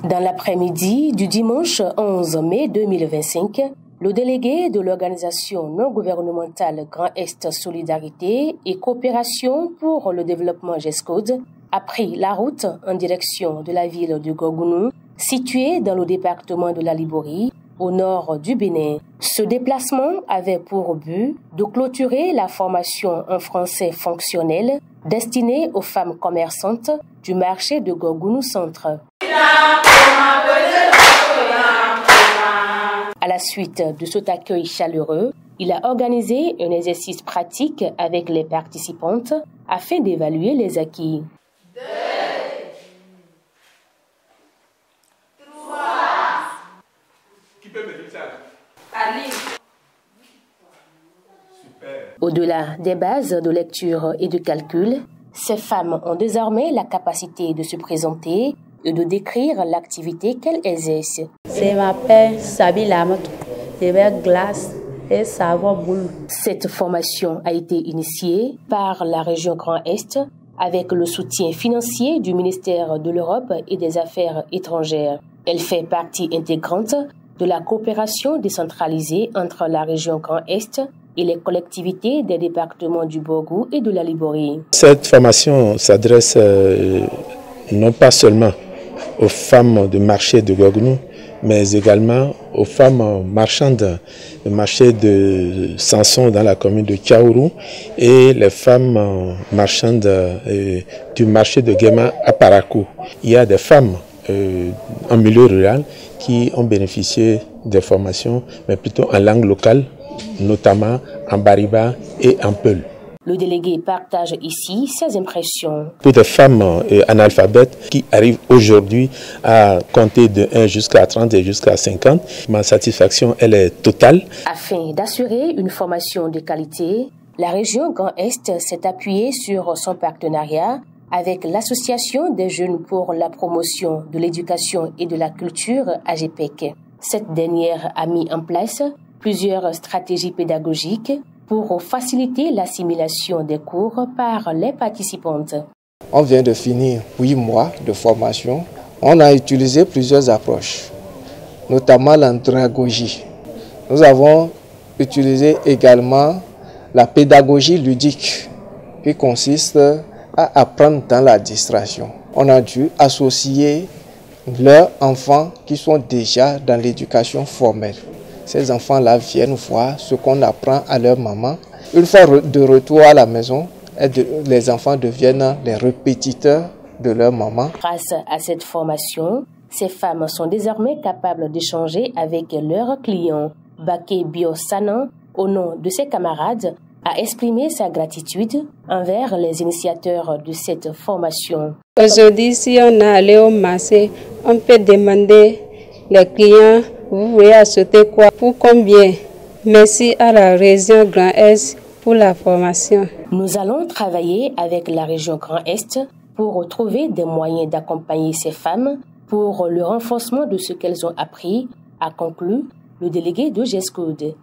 Dans l'après-midi du dimanche 11 mai 2025, le délégué de l'organisation non gouvernementale Grand Est Solidarité et Coopération pour le développement GESCODE a pris la route en direction de la ville de Gorgounou, située dans le département de la Liborie, au nord du Bénin. Ce déplacement avait pour but de clôturer la formation en français fonctionnel destinée aux femmes commerçantes du marché de Gorgounou Centre. À la suite de cet accueil chaleureux, il a organisé un exercice pratique avec les participantes afin d'évaluer les acquis. 2, 3. Qui peut me dire ça? Ali. Super. Au-delà des bases de lecture et de calcul, ces femmes ont désormais la capacité de se présenter et de décrire l'activité qu'elles exercent. Je m'appelle Sabi Lamotte, je vais glace et savon boule. Cette formation a été initiée par la région Grand Est avec le soutien financier du ministère de l'Europe et des Affaires étrangères. Elle fait partie intégrante de la coopération décentralisée entre la région Grand Est et les collectivités des départements du Borgou et de la Liborie. Cette formation s'adresse non pas seulement aux femmes du marché de Gorgounou, mais également aux femmes marchandes du marché de Sanson dans la commune de Kaourou et les femmes marchandes du marché de Guéma à Parakou. Il y a des femmes en milieu rural qui ont bénéficié des formations, mais plutôt en langue locale, notamment en Bariba et en Peul. Le délégué partage ici ses impressions. Pour des femmes analphabètes qui arrivent aujourd'hui à compter de 1 jusqu'à 30 et jusqu'à 50, ma satisfaction elle est totale. Afin d'assurer une formation de qualité, la région Grand Est s'est appuyée sur son partenariat avec l'Association des jeunes pour la promotion de l'éducation et de la culture AGPEC. Cette dernière a mis en place plusieurs stratégies pédagogiques pour faciliter l'assimilation des cours par les participantes. On vient de finir 8 mois de formation. On a utilisé plusieurs approches, notamment l'andragogie. Nous avons utilisé également la pédagogie ludique, qui consiste à apprendre dans la distraction. On a dû associer leurs enfants qui sont déjà dans l'éducation formelle. Ces enfants-là viennent voir ce qu'on apprend à leur maman. Une fois de retour à la maison, les enfants deviennent les répétiteurs de leur maman. Grâce à cette formation, ces femmes sont désormais capables d'échanger avec leurs clients. Baké Biosanan, au nom de ses camarades, a exprimé sa gratitude envers les initiateurs de cette formation. Aujourd'hui, si on est allé au marché, on peut demander les clients: vous voulez acheter quoi? Pour combien? Merci à la région Grand Est pour la formation. Nous allons travailler avec la région Grand Est pour trouver des moyens d'accompagner ces femmes pour le renforcement de ce qu'elles ont appris, a conclu le délégué de GESCODE.